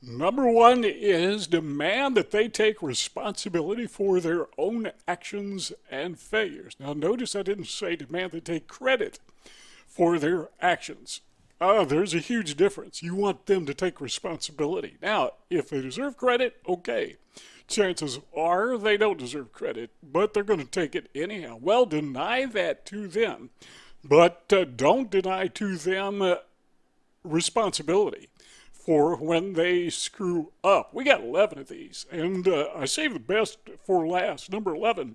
Number one is demand that they take responsibility for their own actions and failures. Now, notice I didn't say demand they take credit for their actions. There's a huge difference. You want them to take responsibility. Now, if they deserve credit, okay. Chances are they don't deserve credit, but they're going to take it anyhow. Well, deny that to them, but don't deny to them responsibility for when they screw up. We got 11 of these, and I saved the best for last, number 11.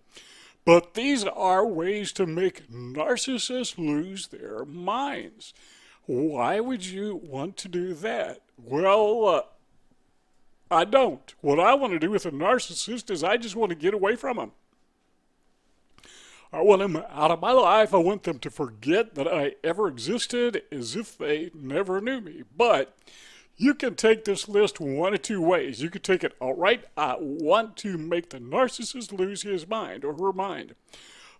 But these are ways to make narcissists lose their minds. Why would you want to do that? Well, I don't. What I want to do with a narcissist is I just want to get away from them. I want them out of my life. I want them to forget that I ever existed as if they never knew me. But you can take this list one of two ways. You could take it, all right, I want to make the narcissist lose his mind or her mind.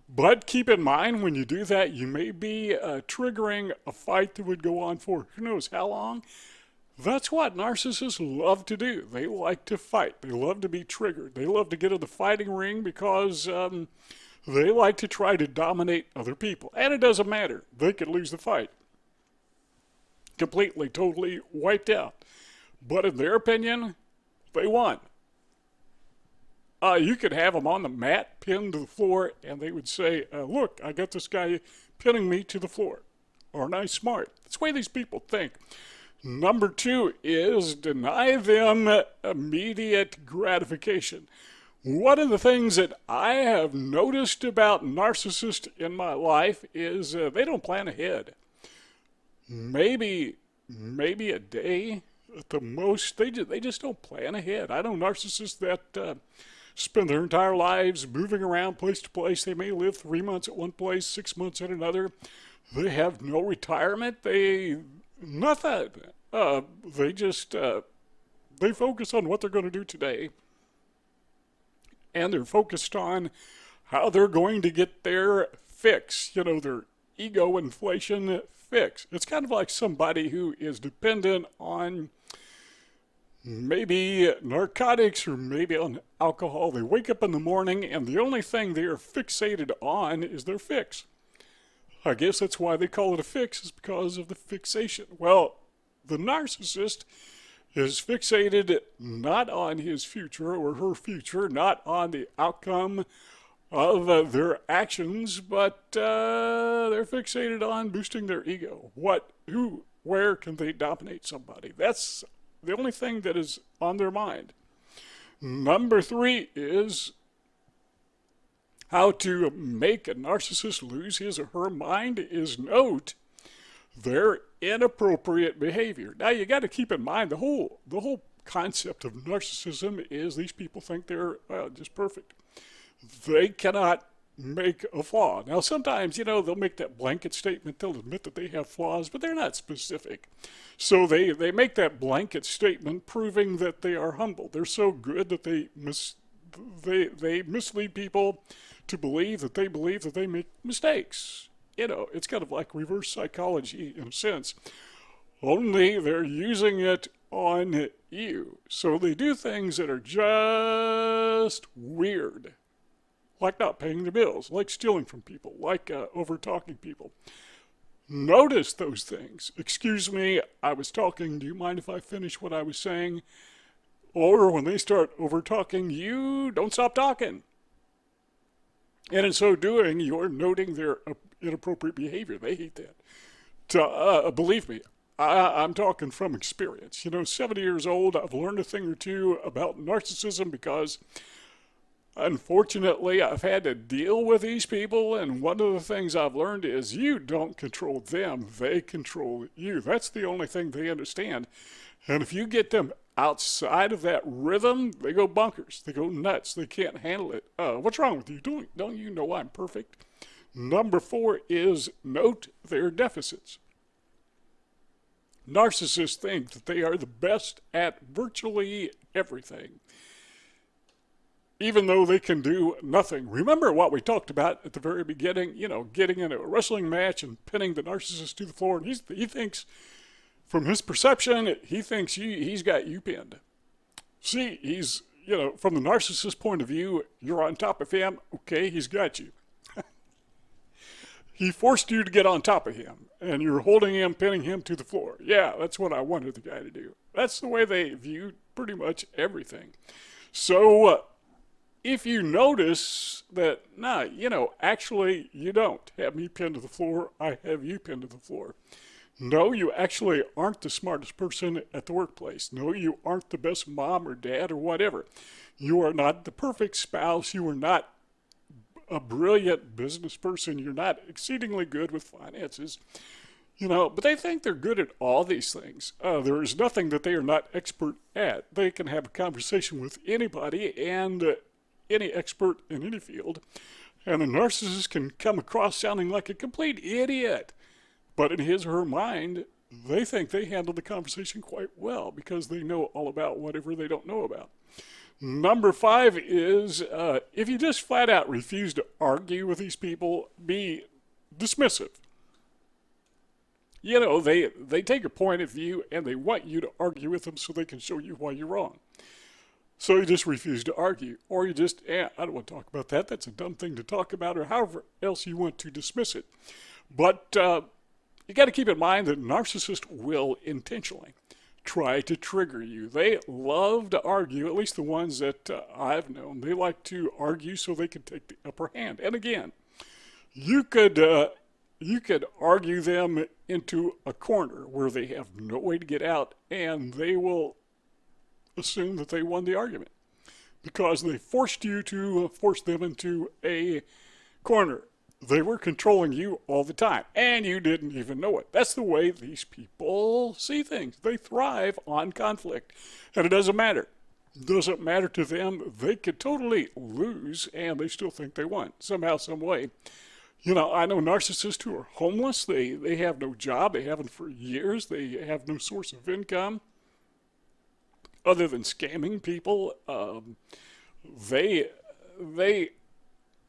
But keep in mind, when you do that, you may be triggering a fight that would go on for who knows how long. That's what narcissists love to do. They like to fight. They love to be triggered. They love to get in the fighting ring because they like to try to dominate other people. And it doesn't matter. They could lose the fight. Completely, totally wiped out. But in their opinion, they won. You could have them on the mat, pinned to the floor, and they would say, look, I got this guy pinning me to the floor. Aren't I smart? That's the way these people think. Number two is deny them immediate gratification. One of the things that I have noticed about narcissists in my life is they don't plan ahead. Maybe a day at the most. They just don't plan ahead. I know narcissists that spend their entire lives moving around place to place. They may live 3 months at one place, 6 months at another. They have no retirement. Nothing. They just they focus on what they're going to do today, and they're focused on how they're going to get their fix. You know, their ego inflation fix. It's kind of like somebody who is dependent on maybe narcotics or maybe on alcohol. They wake up in the morning and the only thing they are fixated on is their fix. I guess that's why they call it a fix, is because of the fixation. Well, the narcissist is fixated not on his future or her future, not on the outcome of their actions, but they're fixated on boosting their ego. Where can they dominate somebody? That's the only thing that is on their mind. Number three is how to make a narcissist lose his or her mind is note their inappropriate behavior. Now you got to keep in mind the whole concept of narcissism is these people think they're just perfect. They cannot make a flaw. Now sometimes, they'll make that blanket statement. They'll admit that they have flaws, but they're not specific. So they make that blanket statement proving that they are humble. They're so good that they mislead people to believe that they make mistakes. It's kind of like reverse psychology in a sense. Only they're using it on you. So they do things that are just weird. Like not paying their bills, like stealing from people, like over-talking people. Notice those things. Excuse me, I was talking. Do you mind if I finish what I was saying? Or when they start over-talking, you don't stop talking. And in so doing, you're noting their inappropriate behavior. They hate that. Believe me, I'm talking from experience. 70 years old, I've learned a thing or two about narcissism because unfortunately, I've had to deal with these people, and one of the things I've learned is you don't control them, they control you. That's the only thing they understand. And if you get them outside of that rhythm, they go bonkers. They go nuts. They can't handle it. What's wrong with you? Don't you know I'm perfect? Number four is note their deficits. Narcissists think that they are the best at virtually everything, even though they can do nothing. Remember what we talked about at the very beginning, getting in a wrestling match and pinning the narcissist to the floor. And he thinks From his perception, he thinks he's got you pinned. See, from the narcissist point of view, you're on top of him. Okay, he's got you. He forced you to get on top of him, and you're holding him, pinning him to the floor. Yeah, that's what I wanted the guy to do. That's the way they view pretty much everything. So, if you notice that, actually you don't have me pinned to the floor, I have you pinned to the floor. No, you actually aren't the smartest person at the workplace. No, you aren't the best mom or dad or whatever. You are not the perfect spouse. You are not a brilliant business person. You're not exceedingly good with finances. But they think they're good at all these things. There is nothing that they are not expert at. They can have a conversation with anybody and any expert in any field. And a narcissist can come across sounding like a complete idiot. But in his or her mind, they think they handle the conversation quite well because they know all about whatever they don't know about. Number 5 is if you just flat out refuse to argue with these people, be dismissive. They take a point of view and they want you to argue with them so they can show you why you're wrong. So you just refuse to argue, or you just, I don't want to talk about that. That's a dumb thing to talk about, or however else you want to dismiss it. But you got to keep in mind that narcissists will intentionally try to trigger you. They love to argue, at least the ones that I've known. They like to argue so they can take the upper hand. And again, you could argue them into a corner where they have no way to get out, and they will assume that they won the argument because they forced you to force them into a corner. They were controlling you all the time, and you didn't even know it. That's the way these people see things. They thrive on conflict, and it doesn't matter. It doesn't matter to them. They could totally lose, and they still think they won somehow, some way. I know narcissists who are homeless. They have no job. They haven't for years. They have no source of income other than scamming people. They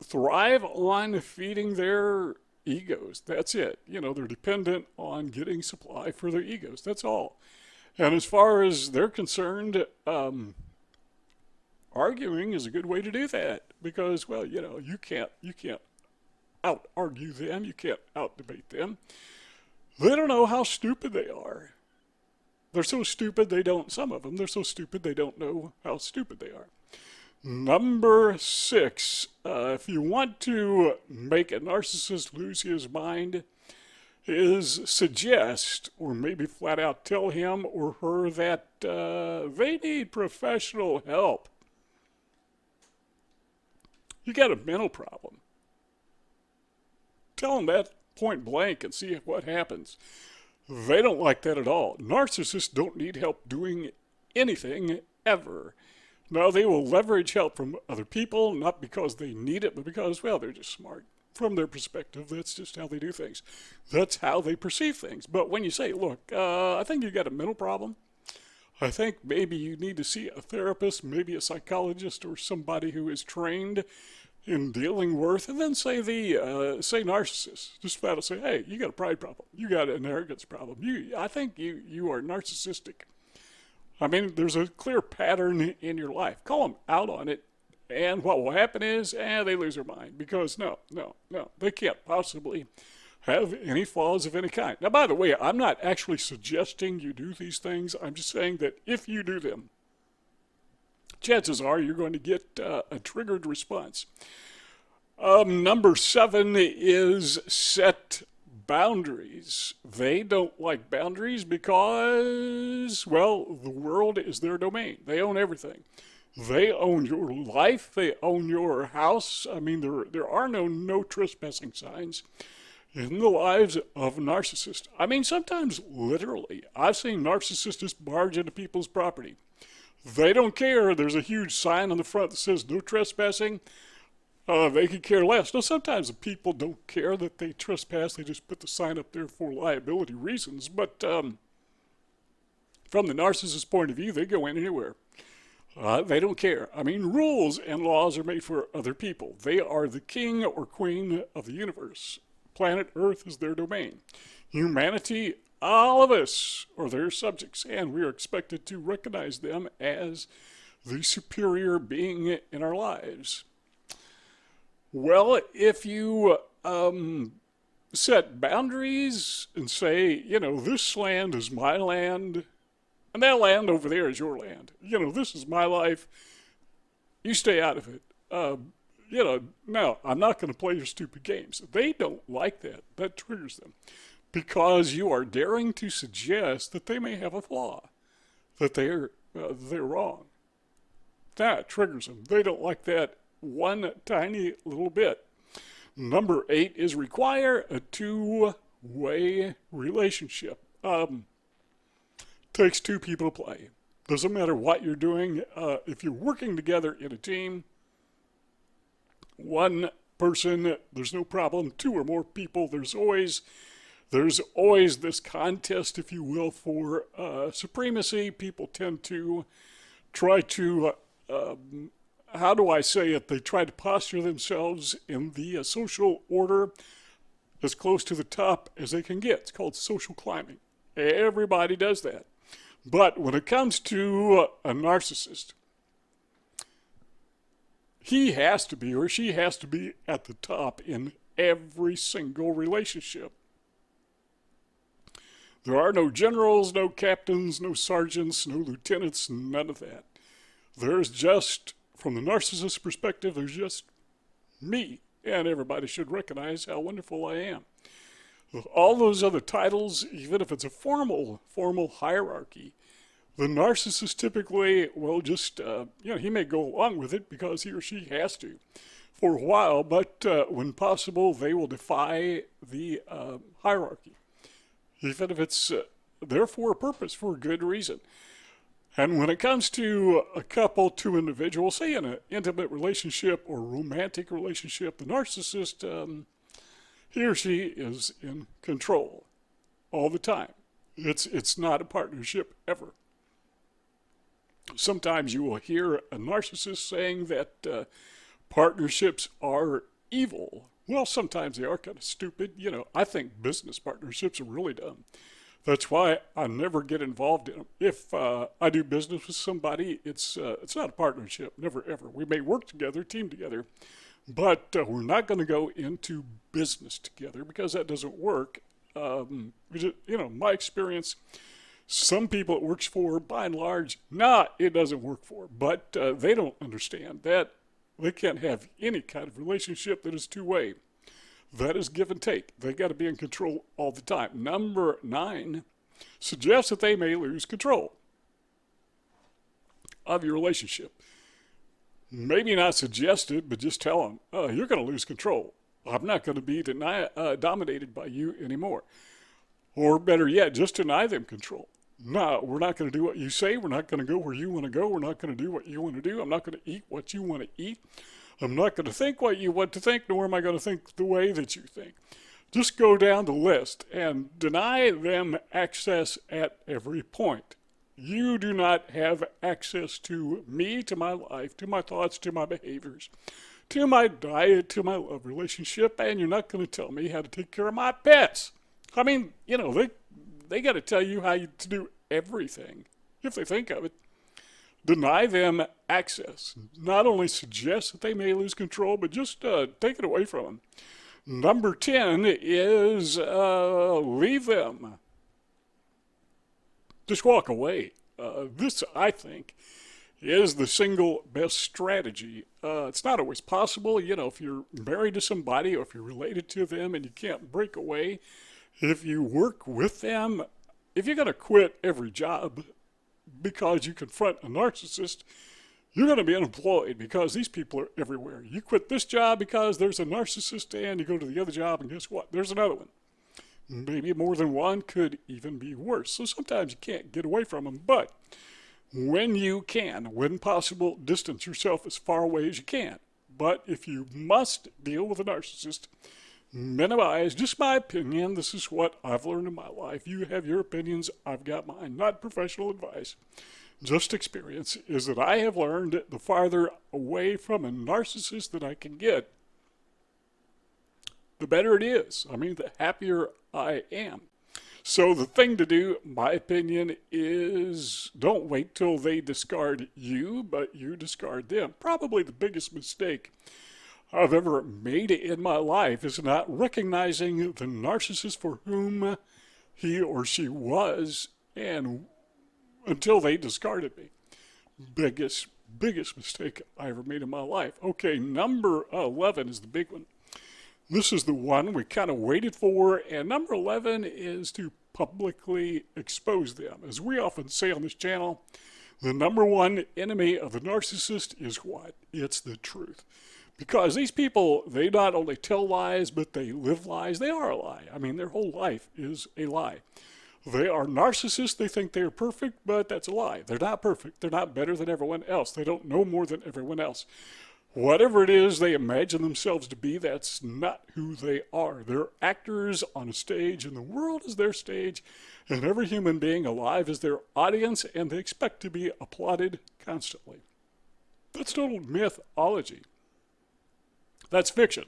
thrive on feeding their egos. That's it. They're dependent on getting supply for their egos. That's all. And as far as they're concerned, arguing is a good way to do that because, you can't out-argue them. You can't out-debate them. They don't know how stupid they are. They're so stupid some of them, they're so stupid they don't know how stupid they are. Number 6, if you want to make a narcissist lose his mind, is suggest or maybe flat out tell him or her that they need professional help. You got a mental problem. Tell them that point blank and see what happens. They don't like that at all. Narcissists don't need help doing anything ever. Now, they will leverage help from other people, not because they need it, but because, they're just smart. From their perspective, that's just how they do things. That's how they perceive things. But when you say, look, I think you got a mental problem. I think maybe you need to see a therapist, maybe a psychologist, or somebody who is trained in dealing with, and then say narcissist. Just flat out say, hey, you got a pride problem. You got an arrogance problem. I think you are narcissistic. I mean, there's a clear pattern in your life. Call them out on it, and what will happen is, they lose their mind because no, they can't possibly have any flaws of any kind. Now, by the way, I'm not actually suggesting you do these things. I'm just saying that if you do them, chances are you're going to get a triggered response. Number 7 is set boundaries. They don't like boundaries because, the world is their domain. They own everything. They own your life. They own your house. I mean, there are no trespassing signs in the lives of narcissists. I mean, sometimes literally, I've seen narcissists just barge into people's property. They don't care. There's a huge sign on the front that says no trespassing. They could care less. Now, sometimes the people don't care that they trespass. They just put the sign up there for liability reasons. But from the narcissist point of view, they go in anywhere. They don't care. I mean, rules and laws are made for other people. They are the king or queen of the universe. Planet Earth is their domain. Humanity all of us are their subjects, and we are expected to recognize them as the superior being in our lives. Well, if you set boundaries and say, this land is my land, and that land over there is your land. This is my life. You stay out of it. No, I'm not going to play your stupid games. They don't like that. That triggers them because you are daring to suggest that they may have a flaw, that they're wrong. That triggers them. They don't like that one tiny little bit. Number 8 is require a two-way relationship. Takes two people to play. Doesn't matter what you're doing. If you're working together in a team, one person, there's no problem. Two or more people, there's always this contest, if you will, for supremacy. People tend to try to, how do I say it? They try to posture themselves in the social order as close to the top as they can get. It's called social climbing. Everybody does that. But when it comes to a narcissist, he has to be or she has to be at the top in every single relationship. There are no generals, no captains, no sergeants, no lieutenants, none of that. There's just, from the narcissist perspective, there's just me. And everybody should recognize how wonderful I am. All those other titles, even if it's a formal hierarchy, the narcissist typically will just, he may go along with it because he or she has to for a while, but when possible, they will defy the hierarchy, even if it's there for a purpose, for a good reason. And when it comes to a couple, two individuals, say in an intimate relationship or romantic relationship, the narcissist, he or she is in control all the time. It's not a partnership ever. Sometimes you will hear a narcissist saying that partnerships are evil. Well, sometimes they are kind of stupid. I think business partnerships are really dumb. That's why I never get involved in them. If I do business with somebody, it's not a partnership, never ever. We may work together, team together, but we're not going to go into business together because that doesn't work. My experience, some people it works for, by and large, it doesn't work for. But they don't understand that they can't have any kind of relationship that is two-way. That is give and take. They got to be in control all the time. Number 9 suggests that they may lose control of your relationship. Maybe not suggest it, but just tell them, you're going to lose control. I'm not going to be dominated by you anymore. Or better yet, just deny them control. No, we're not going to do what you say. We're not going to go where you want to go. We're not going to do what you want to do. I'm not going to eat what you want to eat. I'm not going to think what you want to think, nor am I going to think the way that you think. Just go down the list and deny them access at every point. You do not have access to me, to my life, to my thoughts, to my behaviors, to my diet, to my love relationship, and you're not going to tell me how to take care of my pets. I mean, they got to tell you how to do everything, if they think of it. Deny them access. Not only suggest that they may lose control, but just take it away from them. Number 10 is leave them. Just walk away. This, I think, is the single best strategy. It's not always possible. If you're married to somebody or if you're related to them and you can't break away, if you work with them, if you're going to quit every job because you confront a narcissist, you're going to be unemployed because these people are everywhere. You quit this job because there's a narcissist, and you go to the other job, and guess what? There's another one. Maybe more than one, could even be worse. So sometimes you can't get away from them, but when you can, when possible, distance yourself as far away as you can. But if you must deal with a narcissist, minimize. Just my opinion. This is what I've learned in my life. You have your opinions. I've got mine. Not professional advice. Just experience. Is that I have learned the farther away from a narcissist that I can get, the better it is. I mean, the happier I am. So the thing to do, my opinion, is don't wait till they discard you, but you discard them. Probably the biggest mistake I've ever made in my life is not recognizing the narcissist for whom he or she was, and until they discarded me. Biggest mistake I ever made in my life. Okay, number 11 is the big one. This is the one we kind of waited for, and number 11 is to publicly expose them. As we often say on this channel, the number one enemy of the narcissist is what? It's the truth. Because these people, they not only tell lies, but they live lies. They are a lie. I mean, their whole life is a lie. They are narcissists. They think they're perfect, but that's a lie. They're not perfect. They're not better than everyone else. They don't know more than everyone else. Whatever it is they imagine themselves to be, that's not who they are. They're actors on a stage, and the world is their stage, and every human being alive is their audience, and they expect to be applauded constantly. That's total mythology. That's fiction.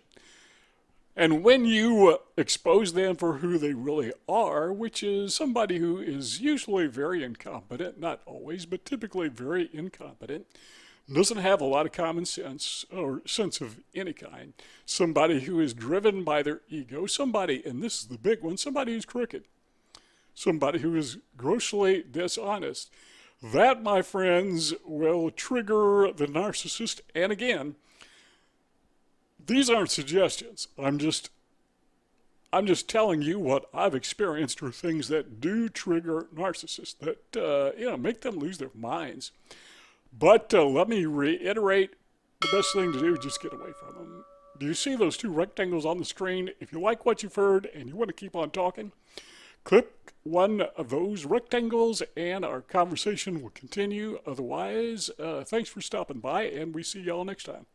And when you expose them for who they really are, which is somebody who is usually very incompetent, not always, but typically very incompetent, doesn't have a lot of common sense or sense of any kind, somebody who is driven by their ego, somebody, and this is the big one, somebody who's crooked, somebody who is grossly dishonest, that, my friends, will trigger the narcissist. And again, these aren't suggestions. I'm just telling you what I've experienced are things that do trigger narcissists, that make them lose their minds. But let me reiterate, the best thing to do is just get away from them. Do you see those two rectangles on the screen? If you like what you've heard and you want to keep on talking, click one of those rectangles and our conversation will continue. Otherwise, thanks for stopping by, and we see y'all next time.